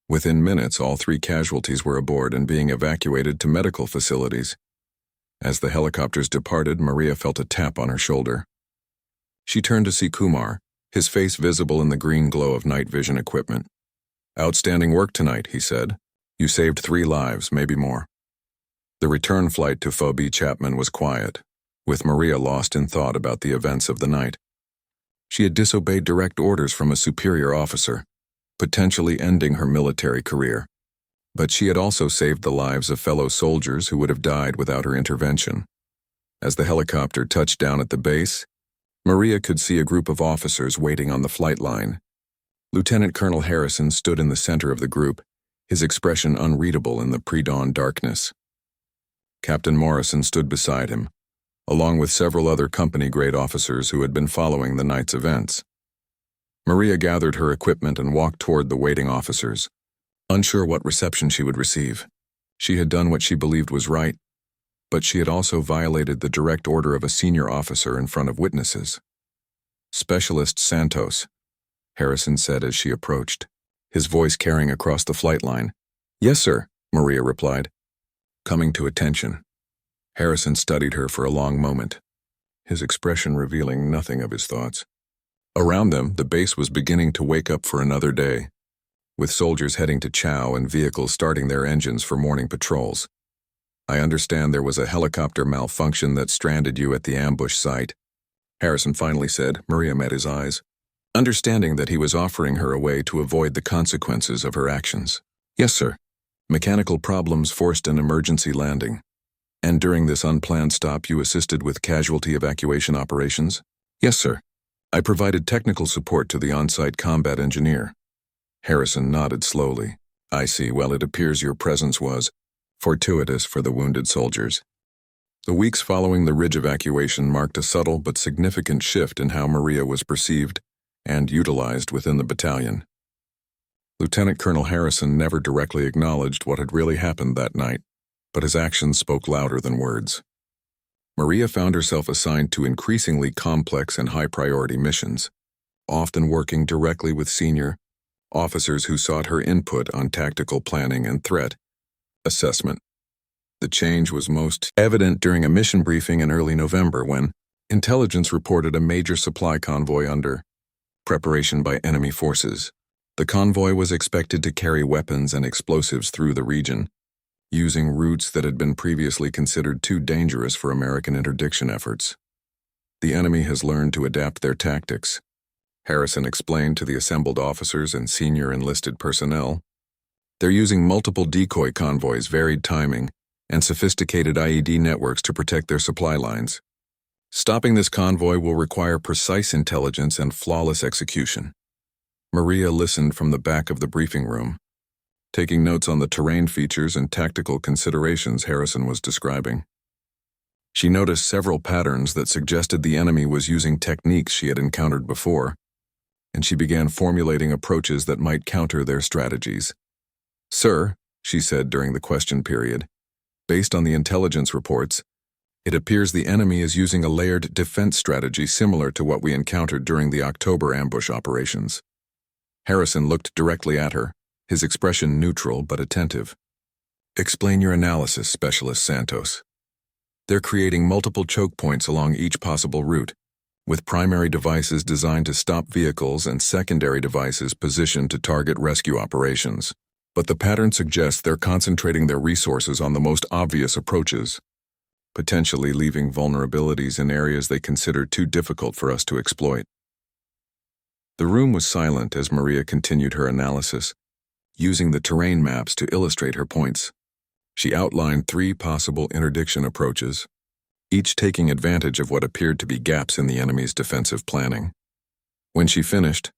Within minutes, all 3 casualties were aboard and being evacuated to medical facilities. As the helicopters departed, Maria felt a tap on her shoulder. She turned to see Kumar, his face visible in the green glow of night vision equipment. "Outstanding work tonight," he said. You saved 3 lives, maybe more. The return flight to Phoebe Chapman was quiet, with Maria lost in thought about the events of the night. She had disobeyed direct orders from a superior officer, potentially ending her military career. But she had also saved the lives of fellow soldiers who would have died without her intervention. As the helicopter touched down at the base, Maria could see a group of officers waiting on the flight line. Lieutenant Colonel Harrison stood in the center of the group, his expression unreadable in the pre-dawn darkness. Captain Morrison stood beside him, along with several other company-grade officers who had been following the night's events. Maria gathered her equipment and walked toward the waiting officers, unsure what reception she would receive. She had done what she believed was right, but she had also violated the direct order of a senior officer in front of witnesses. "Specialist Santos," Harrison said as she approached, his voice carrying across the flight line. "Yes, sir," Maria replied. Coming to attention, Harrison studied her for a long moment, his expression revealing nothing of his thoughts. Around them, the base was beginning to wake up for another day, with soldiers heading to chow and vehicles starting their engines for morning patrols. "I understand there was a helicopter malfunction that stranded you at the ambush site," Harrison finally said. Maria met his eyes, understanding that he was offering her a way to avoid the consequences of her actions. "Yes, sir. Mechanical problems forced an emergency landing. And during this unplanned stop, you assisted with casualty evacuation operations?" "Yes, sir. I provided technical support to the on-site combat engineer." Harrison nodded slowly. "I see. Well, it appears your presence was fortuitous for the wounded soldiers." The weeks following the Ridge evacuation marked a subtle but significant shift in how Maria was perceived and utilized within the battalion. Lieutenant Colonel Harrison never directly acknowledged what had really happened that night, but his actions spoke louder than words. Maria found herself assigned to increasingly complex and high-priority missions, often working directly with senior officers who sought her input on tactical planning and threat assessment. The change was most evident during a mission briefing in early November when intelligence reported a major supply convoy under preparation by enemy forces. The convoy was expected to carry weapons and explosives through the region, using routes that had been previously considered too dangerous for American interdiction efforts. "The enemy has learned to adapt their tactics," Harrison explained to the assembled officers and senior enlisted personnel. "They're using multiple decoy convoys, varied timing, and sophisticated IED networks to protect their supply lines. Stopping this convoy will require precise intelligence and flawless execution." Maria listened from the back of the briefing room, taking notes on the terrain features and tactical considerations Harrison was describing. She noticed several patterns that suggested the enemy was using techniques she had encountered before, and she began formulating approaches that might counter their strategies. "Sir," she said during the question period, "based on the intelligence reports, it appears the enemy is using a layered defense strategy similar to what we encountered during the October ambush operations." Harrison looked directly at her, his expression neutral but attentive. "Explain your analysis, Specialist Santos." "They're creating multiple choke points along each possible route, with primary devices designed to stop vehicles and secondary devices positioned to target rescue operations. But the pattern suggests they're concentrating their resources on the most obvious approaches, potentially leaving vulnerabilities in areas they consider too difficult for us to exploit." The room was silent as Maria continued her analysis, using the terrain maps to illustrate her points. She outlined 3 possible interdiction approaches, each taking advantage of what appeared to be gaps in the enemy's defensive planning. When she finished,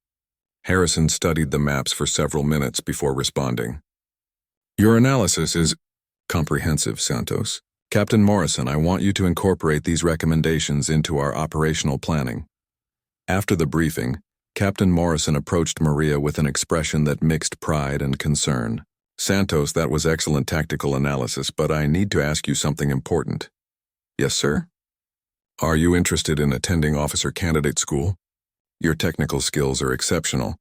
Harrison studied the maps for several minutes before responding. "Your analysis is comprehensive, Santos. Captain Morrison, I want you to incorporate these recommendations into our operational planning." After the briefing, Captain Morrison approached Maria with an expression that mixed pride and concern. "Santos, that was excellent tactical analysis, but I need to ask you something important." "Yes, sir?" "Are you interested in attending officer candidate school? Your technical skills are exceptional,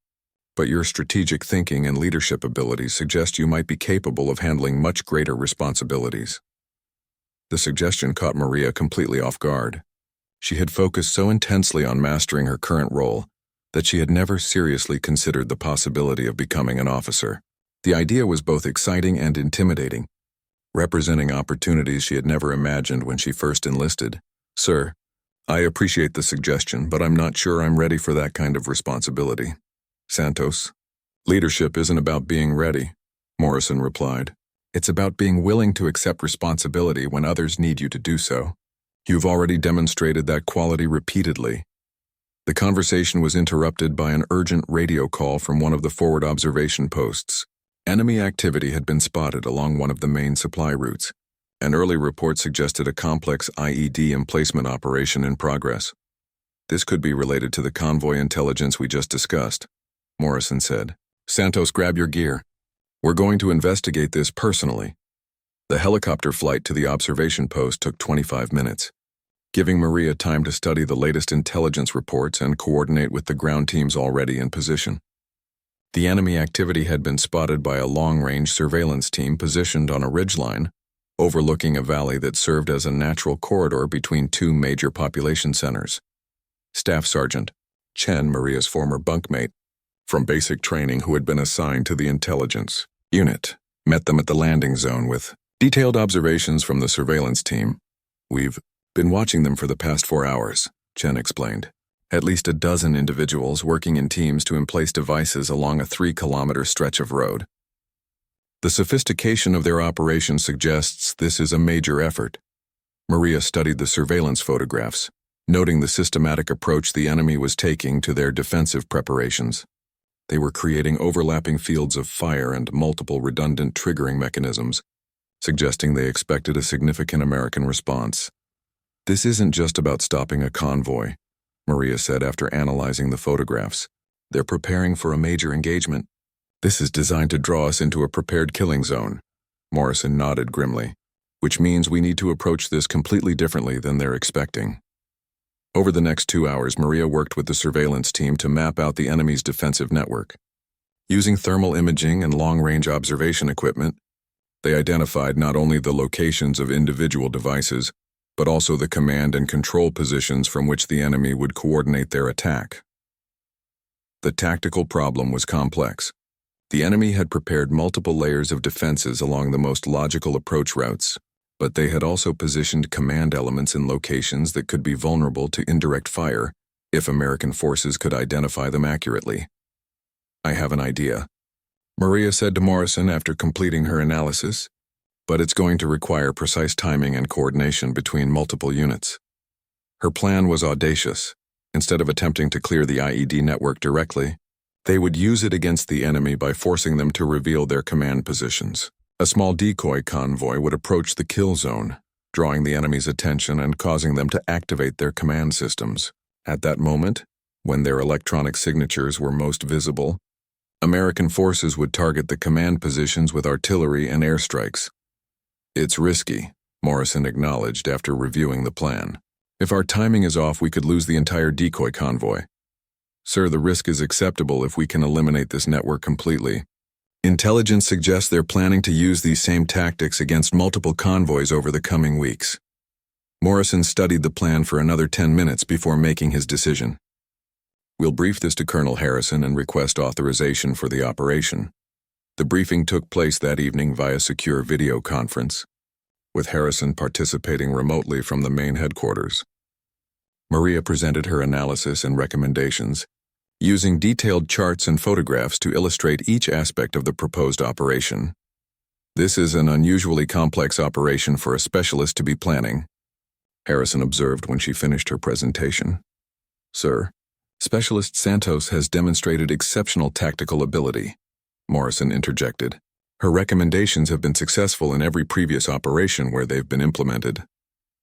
but your strategic thinking and leadership abilities suggest you might be capable of handling much greater responsibilities." The suggestion caught Maria completely off guard. She had focused so intensely on mastering her current role that she had never seriously considered the possibility of becoming an officer. The idea was both exciting and intimidating, representing opportunities she had never imagined when she first enlisted. "Sir, I appreciate the suggestion, but I'm not sure I'm ready for that kind of responsibility." "Santos, leadership isn't about being ready," Morrison replied. "It's about being willing to accept responsibility when others need you to do so. You've already demonstrated that quality repeatedly." The conversation was interrupted by an urgent radio call from one of the forward observation posts. Enemy activity had been spotted along one of the main supply routes. An early report suggested a complex IED emplacement operation in progress. "This could be related to the convoy intelligence we just discussed," Morrison said. "Santos, grab your gear. We're going to investigate this personally." The helicopter flight to the observation post took 25 minutes, giving Maria time to study the latest intelligence reports and coordinate with the ground teams already in position. The enemy activity had been spotted by a long-range surveillance team positioned on a ridgeline, overlooking a valley that served as a natural corridor between two major population centers. Staff Sergeant Chen, Maria's former bunkmate from basic training who had been assigned to the intelligence unit, met them at the landing zone with detailed observations from the surveillance team. "We've been watching them for the past 4 hours, Chen explained. At least a dozen individuals working in teams to emplace devices along a 3-kilometer stretch of road. The sophistication of their operation suggests this is a major effort." Maria studied the surveillance photographs, noting the systematic approach the enemy was taking to their defensive preparations. They were creating overlapping fields of fire and multiple redundant triggering mechanisms, suggesting they expected a significant American response. "This isn't just about stopping a convoy," Maria said after analyzing the photographs. "They're preparing for a major engagement. This is designed to draw us into a prepared killing zone." Morrison nodded grimly. "Which means we need to approach this completely differently than they're expecting." Over the next 2 hours, Maria worked with the surveillance team to map out the enemy's defensive network. Using thermal imaging and long-range observation equipment, they identified not only the locations of individual devices, but also the command and control positions from which the enemy would coordinate their attack. The tactical problem was complex. The enemy had prepared multiple layers of defenses along the most logical approach routes, but they had also positioned command elements in locations that could be vulnerable to indirect fire if American forces could identify them accurately. "I have an idea," Maria said to Morrison after completing her analysis, "but it's going to require precise timing and coordination between multiple units." Her plan was audacious. Instead of attempting to clear the IED network directly, they would use it against the enemy by forcing them to reveal their command positions. A small decoy convoy would approach the kill zone, drawing the enemy's attention and causing them to activate their command systems. At that moment, when their electronic signatures were most visible, American forces would target the command positions with artillery and airstrikes. "It's risky," Morrison acknowledged after reviewing the plan. "If our timing is off, we could lose the entire decoy convoy." "Sir, the risk is acceptable if we can eliminate this network completely. Intelligence suggests they're planning to use these same tactics against multiple convoys over the coming weeks." Morrison studied the plan for another 10 minutes before making his decision. "We'll brief this to Colonel Harrison and request authorization for the operation." The briefing took place that evening via secure video conference, with Harrison participating remotely from the main headquarters. Maria presented her analysis and recommendations, using detailed charts and photographs to illustrate each aspect of the proposed operation. "This is an unusually complex operation for a specialist to be planning," Harrison observed when she finished her presentation. "Sir, Specialist Santos has demonstrated exceptional tactical ability," Morrison interjected. "Her recommendations have been successful in every previous operation where they've been implemented."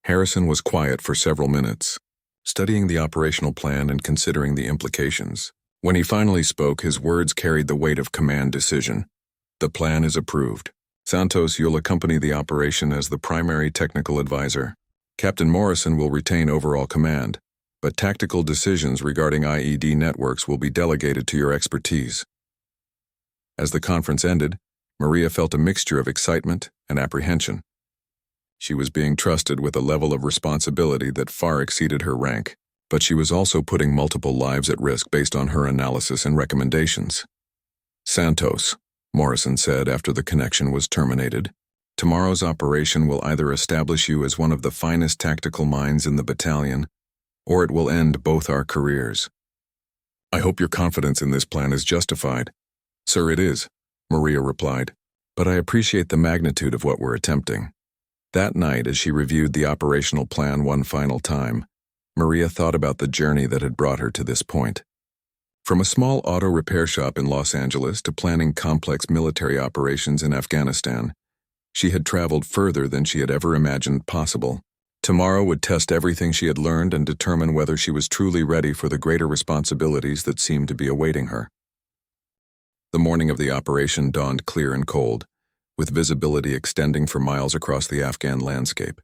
Harrison was quiet for several minutes, studying the operational plan and considering the implications. When he finally spoke, his words carried the weight of command decision. "The plan is approved. Santos, you'll accompany the operation as the primary technical advisor. Captain Morrison will retain overall command, but tactical decisions regarding IED networks will be delegated to your expertise." As the conference ended, Maria felt a mixture of excitement and apprehension. She was being trusted with a level of responsibility that far exceeded her rank, but she was also putting multiple lives at risk based on her analysis and recommendations. "Santos, Morrison said after the connection was terminated. Tomorrow's operation will either establish you as one of the finest tactical minds in the battalion, or it will end both our careers. I hope your confidence in this plan is justified. Sir, it is, Maria replied, but I appreciate the magnitude of what we're attempting. That night, as she reviewed the operational plan one final time, Maria thought about the journey that had brought her to this point. From a small auto repair shop in Los Angeles to planning complex military operations in Afghanistan, she had traveled further than she had ever imagined possible. Tomorrow would test everything she had learned and determine whether she was truly ready for the greater responsibilities that seemed to be awaiting her. The morning of the operation dawned clear and cold, with visibility extending for miles across the Afghan landscape.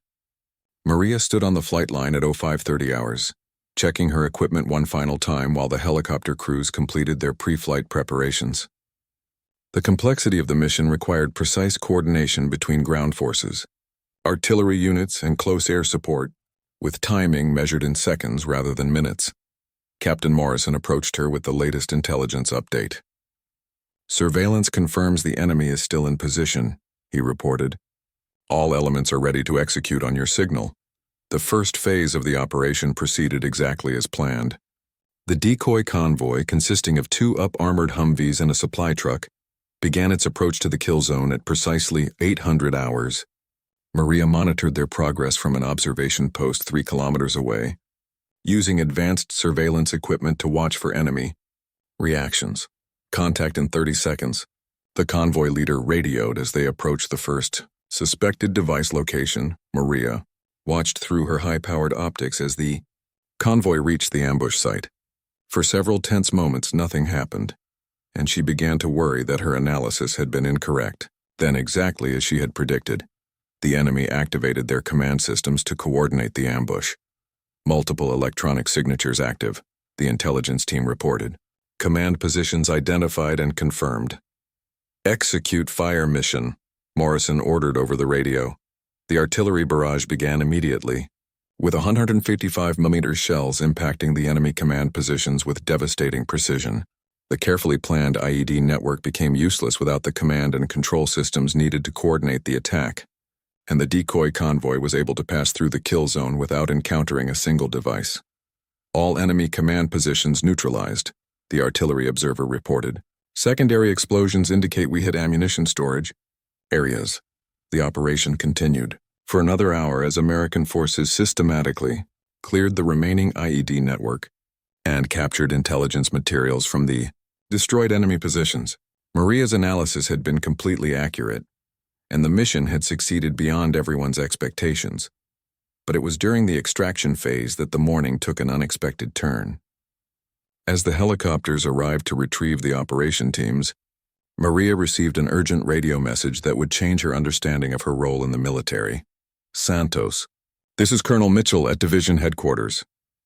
Maria stood on the flight line at 0530 hours, checking her equipment one final time while the helicopter crews completed their pre-flight preparations. The complexity of the mission required precise coordination between ground forces, artillery units, and close air support, with timing measured in seconds rather than minutes. Captain Morrison approached her with the latest intelligence update. Surveillance confirms the enemy is still in position, he reported. All elements are ready to execute on your signal. The first phase of the operation proceeded exactly as planned. The decoy convoy, consisting of 2 up-armored Humvees and a supply truck, began its approach to the kill zone at precisely 800 hours. Maria monitored their progress from an observation post 3 kilometers away, using advanced surveillance equipment to watch for enemy reactions. Contact in 30 seconds. The convoy leader radioed as they approached the first suspected device location. Maria watched through her high-powered optics as the convoy reached the ambush site. For several tense moments, nothing happened, and she began to worry that her analysis had been incorrect. Then, exactly as she had predicted, the enemy activated their command systems to coordinate the ambush. Multiple electronic signatures active, the intelligence team reported. Command positions identified and confirmed. Execute fire mission, Morrison ordered over the radio. The artillery barrage began immediately, with 155mm shells impacting the enemy command positions with devastating precision. The carefully planned IED network became useless without the command and control systems needed to coordinate the attack, and the decoy convoy was able to pass through the kill zone without encountering a single device. All enemy command positions neutralized, the artillery observer reported. Secondary explosions indicate we hit ammunition storage areas. The operation continued for another hour as American forces systematically cleared the remaining IED network and captured intelligence materials from the destroyed enemy positions. Maria's analysis had been completely accurate, and the mission had succeeded beyond everyone's expectations. But it was during the extraction phase that the morning took an unexpected turn. As the helicopters arrived to retrieve the operation teams, Maria received an urgent radio message that would change her understanding of her role in the military. Santos. This is Colonel Mitchell at Division Headquarters.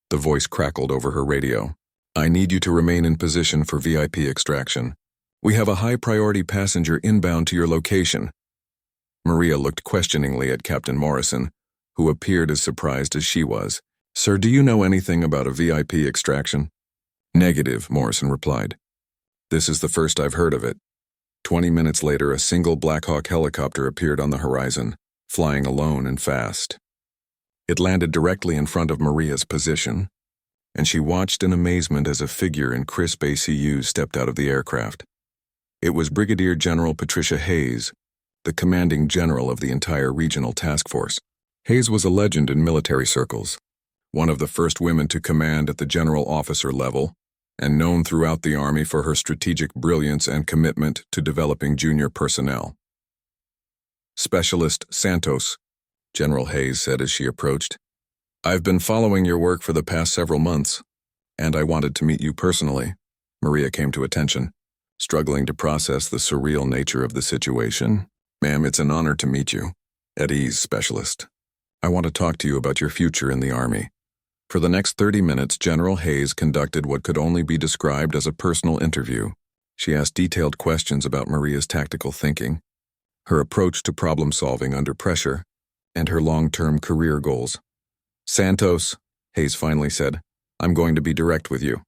The voice crackled over her radio. I need you to remain in position for VIP extraction. We have a high-priority passenger inbound to your location. Maria looked questioningly at Captain Morrison, who appeared as surprised as she was. Sir, do you know anything about a VIP extraction? Negative, Morrison replied. This is the first I've heard of it. 20 minutes later, a single Black Hawk helicopter appeared on the horizon, flying alone and fast. It landed directly in front of Maria's position, and she watched in amazement as a figure in crisp ACUs stepped out of the aircraft. It was Brigadier General Patricia Hayes, the commanding general of the entire regional task force. Hayes was a legend in military circles, one of the first women to command at the general officer level, and known throughout the Army for her strategic brilliance and commitment to developing junior personnel. Specialist Santos, General Hayes said as she approached. I've been following your work for the past several months, and I wanted to meet you personally. Maria came to attention, struggling to process the surreal nature of the situation. Ma'am, it's an honor to meet you. At ease, Specialist. I want to talk to you about your future in the Army. For the next 30 minutes, General Hayes conducted what could only be described as a personal interview. She asked detailed questions about Maria's tactical thinking, her approach to problem-solving under pressure, and her long-term career goals. Santos, Hayes finally said, I'm going to be direct with you.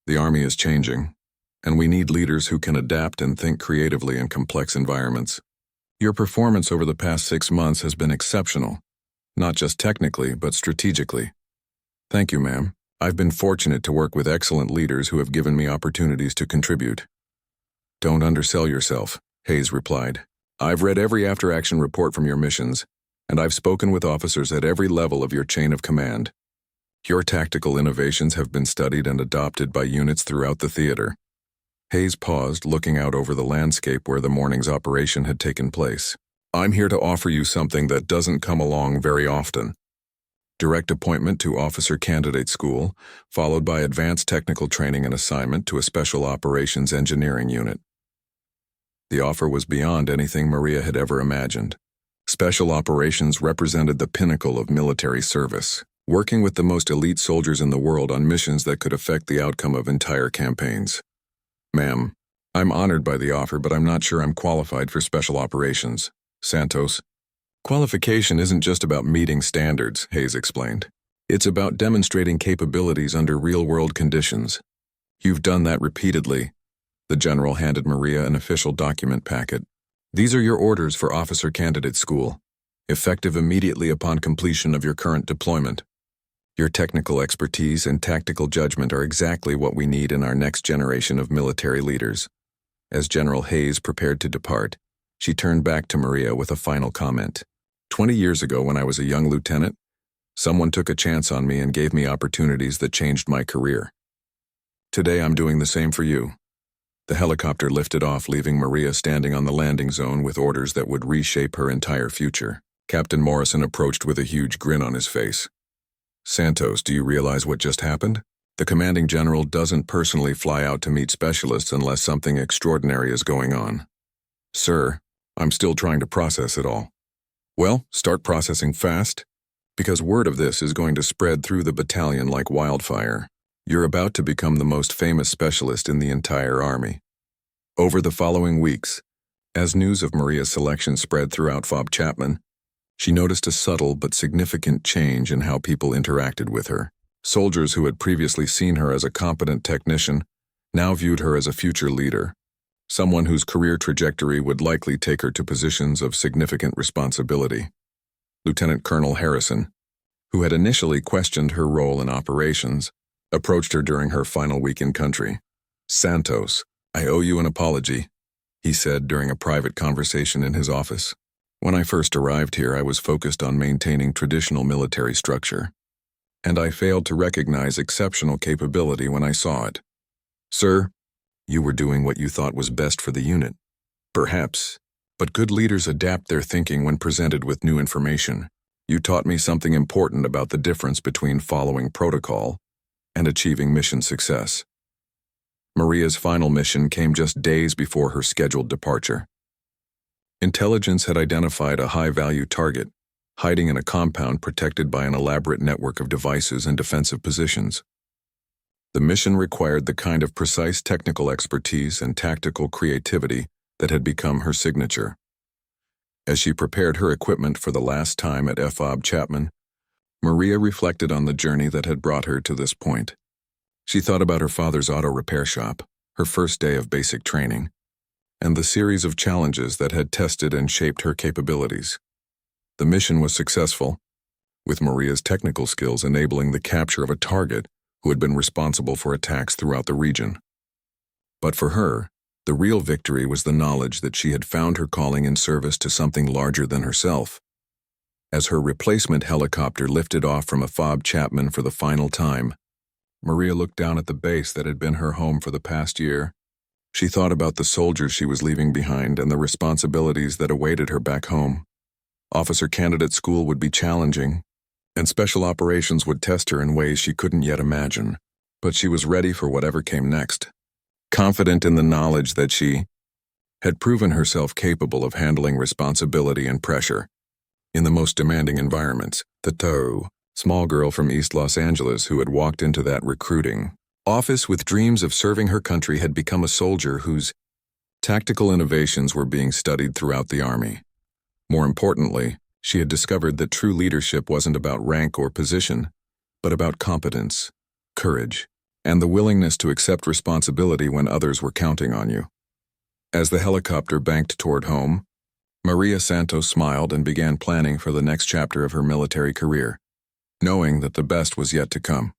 The Army is changing. and we need leaders who can adapt and think creatively in complex environments. Your performance over the past 6 months has been exceptional, not just technically, but strategically. Thank you, ma'am. I've been fortunate to work with excellent leaders who have given me opportunities to contribute. Don't undersell yourself, Hayes replied. I've read every after-action report from your missions, and I've spoken with officers at every level of your chain of command. Your tactical innovations have been studied and adopted by units throughout the theater. Hayes paused, looking out over the landscape where the morning's operation had taken place. I'm here to offer you something that doesn't come along very often. Direct appointment to Officer Candidate School, followed by advanced technical training and assignment to a Special Operations Engineering unit. The offer was beyond anything Maria had ever imagined. Special Operations represented the pinnacle of military service, working with the most elite soldiers in the world on missions that could affect the outcome of entire campaigns. Ma'am, I'm honored by the offer, but I'm not sure I'm qualified for Special Operations. Santos. Qualification isn't just about meeting standards, Hayes explained. It's about demonstrating capabilities under real-world conditions. You've done that repeatedly. The general handed Maria an official document packet. These are your orders for Officer Candidate School, effective immediately upon completion of your current deployment. Your technical expertise and tactical judgment are exactly what we need in our next generation of military leaders. As General Hayes prepared to depart, she turned back to Maria with a final comment. 20 years ago, when I was a young lieutenant, someone took a chance on me and gave me opportunities that changed my career. Today, I'm doing the same for you. The helicopter lifted off, leaving Maria standing on the landing zone with orders that would reshape her entire future. Captain Morrison approached with a huge grin on his face. Santos, do you realize what just happened? The commanding general doesn't personally fly out to meet specialists unless something extraordinary is going on. Sir, I'm still trying to process it all. Well, start processing fast, because word of this is going to spread through the battalion like wildfire. You're about to become the most famous specialist in the entire army. Over the following weeks, as news of Maria's selection spread throughout FOB Chapman, she noticed a subtle but significant change in how people interacted with her. Soldiers who had previously seen her as a competent technician now viewed her as a future leader, someone whose career trajectory would likely take her to positions of significant responsibility. Lieutenant Colonel Harrison, who had initially questioned her role in operations, approached her during her final week in country. Santos, I owe you an apology, he said during a private conversation in his office. When I first arrived here, I was focused on maintaining traditional military structure, and I failed to recognize exceptional capability when I saw it. Sir, you were doing what you thought was best for the unit. Perhaps, but good leaders adapt their thinking when presented with new information. You taught me something important about the difference between following protocol and achieving mission success. Maria's final mission came just days before her scheduled departure. Intelligence had identified a high-value target, hiding in a compound protected by an elaborate network of devices and defensive positions. The mission required the kind of precise technical expertise and tactical creativity that had become her signature. As she prepared her equipment for the last time at FOB Chapman, Maria reflected on the journey that had brought her to this point. She thought about her father's auto repair shop, her first day of basic training, and the series of challenges that had tested and shaped her capabilities. The mission was successful, with Maria's technical skills enabling the capture of a target who had been responsible for attacks throughout the region. But for her, the real victory was the knowledge that she had found her calling in service to something larger than herself. As her replacement helicopter lifted off from FOB Chapman for the final time, Maria looked down at the base that had been her home for the past year. She thought about the soldiers she was leaving behind and the responsibilities that awaited her back home. Officer Candidate School would be challenging, and Special Operations would test her in ways she couldn't yet imagine. But she was ready for whatever came next, confident in the knowledge that she had proven herself capable of handling responsibility and pressure in the most demanding environments. The small girl from East Los Angeles who had walked into that recruiting office with dreams of serving her country had become a soldier whose tactical innovations were being studied throughout the Army. More importantly, she had discovered that true leadership wasn't about rank or position, but about competence, courage, and the willingness to accept responsibility when others were counting on you. As the helicopter banked toward home, Maria Santos smiled and began planning for the next chapter of her military career, knowing that the best was yet to come.